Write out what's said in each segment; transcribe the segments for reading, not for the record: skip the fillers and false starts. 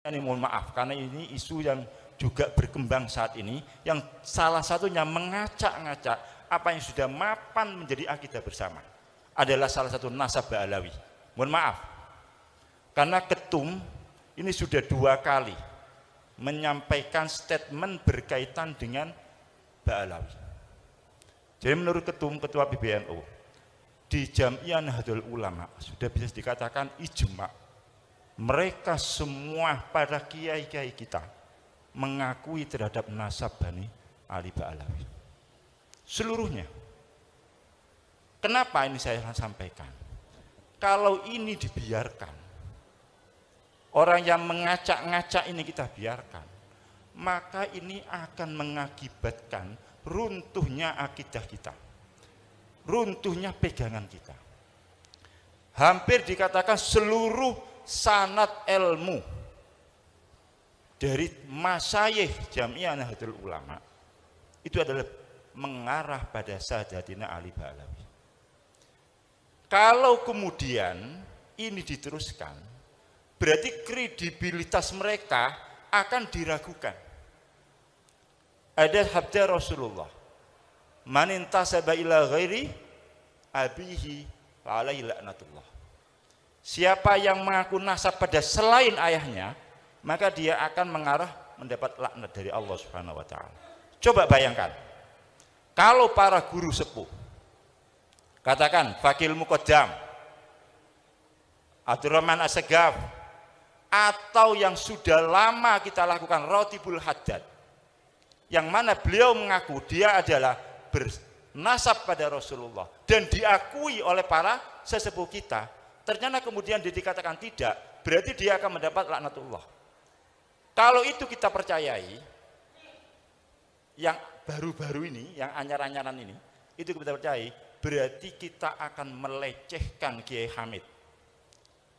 Ini mohon maaf karena ini isu yang juga berkembang saat ini, yang salah satunya mengacak-ngacak apa yang sudah mapan menjadi akidah bersama adalah salah satu nasab Ba'alawi. Mohon maaf karena ketum ini sudah 2 kali menyampaikan statement berkaitan dengan Ba'alawi. Jadi menurut ketua PBNU di Jam'iyah Nahdlatul Ulama sudah bisa dikatakan ijma, mereka semua para kiai-kiai kita mengakui terhadap nasab Bani Ali Ba'alawi seluruhnya. Kenapa ini saya sampaikan? Kalau ini dibiarkan, orang yang mengacak-ngacak ini kita biarkan, maka ini akan mengakibatkan runtuhnya akidah kita, runtuhnya pegangan kita. Hampir dikatakan seluruh sanad ilmu dari masyayikh Jam'iyah Nahdlatul Ulama itu adalah mengarah pada Sayyidina Ali Ba'alawi. Kalau kemudian ini diteruskan, berarti kredibilitas mereka akan diragukan. Ada sabda Rasulullah, man intasaba ila ghairi abihi fa alaihi la'natullah. Siapa yang mengaku nasab pada selain ayahnya, maka dia akan mengarah mendapat laknat dari Allah Subhanahu wa taala. Coba bayangkan, kalau para guru sepuh, katakan Fakil Muqaddam, Abdurrahman As-Segaf, atau yang sudah lama kita lakukan Rotibul Haddad, yang mana beliau mengaku dia adalah bernasab pada Rasulullah dan diakui oleh para sesepuh kita, ternyata kemudian dikatakan tidak, berarti dia akan mendapat laknatullah. Kalau itu kita percayai, yang baru-baru ini, yang anyar-anyaran ini, itu kita percayai, berarti kita akan melecehkan Kiai Hamid,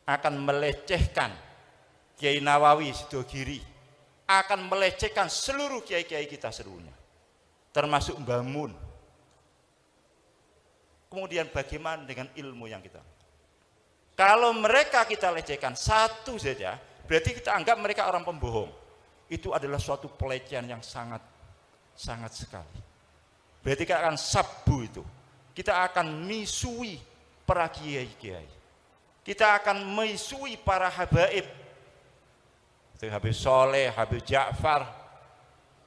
akan melecehkan Kiai Nawawi Sidogiri, akan melecehkan seluruh kiai-kiai kita seluruhnya, termasuk Mbah Mun. Kemudian bagaimana dengan ilmu yang kita? Kalau mereka kita lecehkan satu saja, berarti kita anggap mereka orang pembohong. Itu adalah suatu pelecehan yang sangat sekali. Berarti kita akan sabbu itu. Kita akan misui para kiai-kiai. Kita akan misui para habaib. Habib Soleh, Habib Ja'far,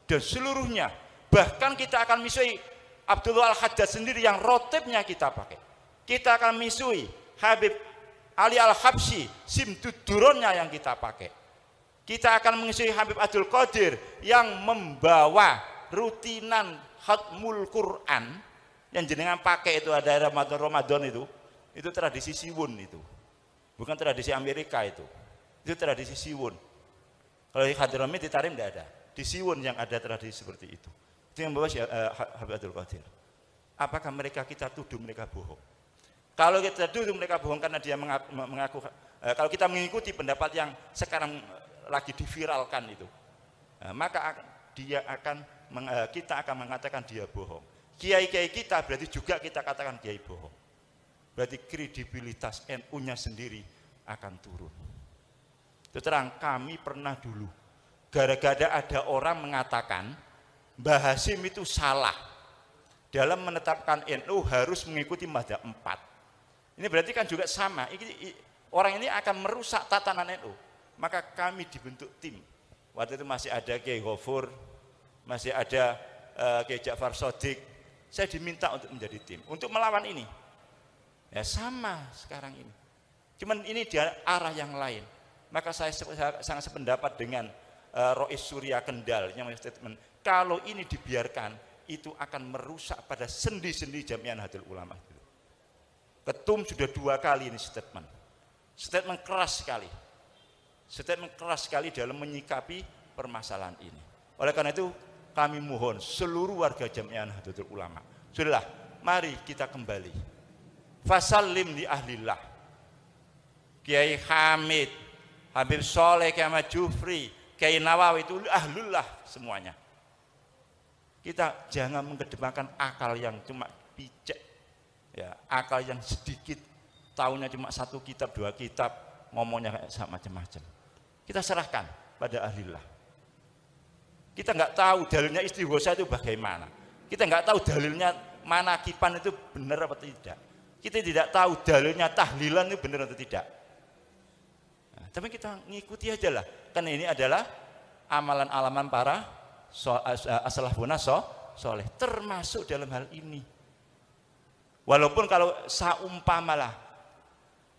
dan seluruhnya. Bahkan kita akan misui Abdullah Al-Haddad sendiri yang rotibnya kita pakai. Kita akan misui Habib Ali Al-Habsyi, simtuduronnya yang kita pakai. Kita akan mengisi Habib Abdul Qadir yang membawa rutinan khatmul Quran yang jenengan pakai itu ada Ramadan itu tradisi Siwun itu. Bukan tradisi Amerika itu. Itu tradisi Siwun. Kalau di Hadramit di Tarim tidak ada. Di Siwun yang ada tradisi seperti itu. Itu yang membawa Habib Abdul Qadir. Apakah mereka kita tuduh mereka bohong? Kalau kita tuduh mereka bohong karena dia mengaku, kalau kita mengikuti pendapat yang sekarang lagi diviralkan itu, maka kita akan mengatakan dia bohong. Kiai-kiai kita berarti juga kita katakan kiai bohong. Berarti kredibilitas NU-nya sendiri akan turun. Terus terang, kami pernah dulu gara-gara ada orang mengatakan Mbah Hasyim itu salah dalam menetapkan NU harus mengikuti mazhab 4. Ini berarti kan juga sama. Orang ini akan merusak tatanan NU. Maka kami dibentuk tim. Waktu itu masih ada Kiai Ghafur, masih ada Kiai Ja'far Shadiq. Saya diminta untuk menjadi tim, untuk melawan ini. Ya sama sekarang ini. Cuman ini di arah yang lain. Maka saya sangat sependapat dengan Rois Surya Kendal yang statement, kalau ini dibiarkan, itu akan merusak pada sendi-sendi Jam'iyah Nahdlatul Ulama. Ketum sudah 2 kali ini statement keras sekali dalam menyikapi permasalahan ini. Oleh karena itu kami mohon seluruh warga Jam'iyah Nahdlatul Ulama, sudahlah, mari kita kembali fasallim li ahlillah. Kiai Hamid, Habib Soleh, Kiai Ahmad Jufri, Kiai Nawawi itu ahlullah semuanya. Kita jangan mengedepankan akal yang cuma picek, ya, akal yang sedikit, tahunya cuma 1 kitab 2 kitab, ngomongnya kayak macam-macam. Kita serahkan pada ahlillah. Kita nggak tahu dalilnya istighosa itu bagaimana. Kita nggak tahu dalilnya manakipan itu benar atau tidak. Kita tidak tahu dalilnya tahlilan itu benar atau tidak. Nah, tapi kita ngikuti aja lah. Karena ini adalah amalan-alaman para as-salafuna soleh, termasuk dalam hal ini. Walaupun kalau saumpamalah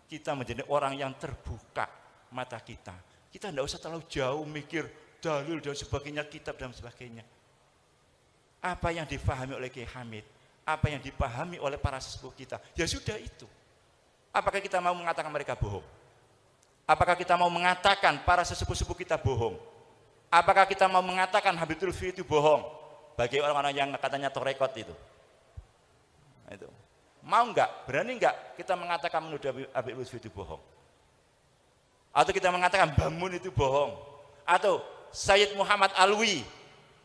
kita menjadi orang yang terbuka mata kita tidak usah terlalu jauh mikir dalil dan sebagainya, kitab dan sebagainya. Apa yang dipahami oleh Kiai Hamid, apa yang dipahami oleh para sesepuh kita, ya sudah itu. Apakah kita mau mengatakan mereka bohong? Apakah kita mau mengatakan para sesepuh-sepuh kita bohong? Apakah kita mau mengatakan Habib Lutfi itu bohong? Bagi orang-orang yang katanya torekot itu. Itu. Mau enggak? Berani enggak kita mengatakan menuduh Habib Lutfi itu bohong? Atau kita mengatakan Bamun itu bohong? Atau Sayyid Muhammad Alwi,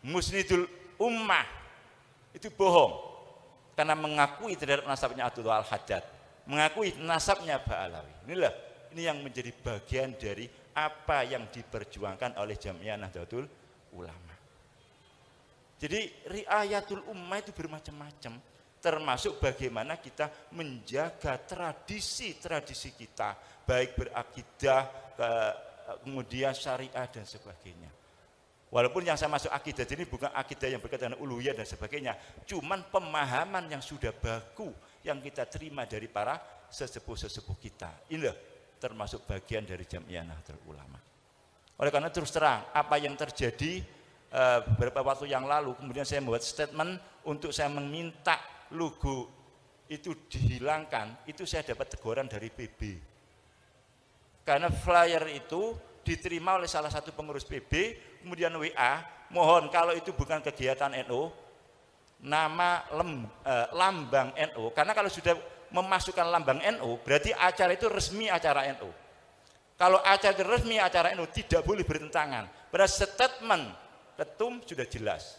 Musnidul Ummah, itu bohong? Karena mengakui terhadap nasabnya Abdullah Al-Haddad, mengakui nasabnya Ba'alawi. Inilah, ini yang menjadi bagian dari apa yang diperjuangkan oleh Jamiah Nahdlatul Ulama. Jadi riayatul ummah itu bermacam-macam, termasuk bagaimana kita menjaga tradisi-tradisi kita, baik berakidah, kemudian syariah dan sebagainya. Walaupun yang saya masuk akidah ini bukan akidah yang berkaitan dengan uluhiyah dan sebagainya, cuman pemahaman yang sudah baku yang kita terima dari para sesepuh-sesepuh kita. Inilah termasuk bagian dari Jamiah Nahdlatul Ulama. Oleh karena terus terang, apa yang terjadi beberapa waktu yang lalu, kemudian saya membuat statement untuk saya meminta logo itu dihilangkan, itu saya dapat teguran dari PB. Karena flyer itu diterima oleh salah satu pengurus PB, kemudian WA, mohon kalau itu bukan kegiatan NU, nama lambang NU, karena kalau sudah memasukkan lambang NU, berarti acara itu resmi acara NU. Kalau acara itu resmi acara NU, tidak boleh bertentangan. Pada statement ketum sudah jelas.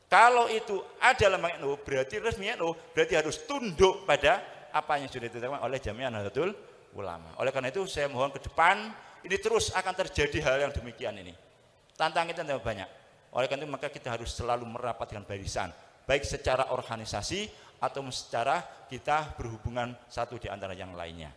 Kalau itu ada lambang NU, berarti resmi NU, berarti harus tunduk pada apa yang sudah ditetapkan oleh Jamiah Nahdlatul Ulama. Oleh karena itu saya mohon ke depan, ini terus akan terjadi hal yang demikian ini. Tantangan kita tambah banyak. Oleh karena itu maka kita harus selalu merapatkan barisan, baik secara organisasi atau secara kita berhubungan satu di antara yang lainnya.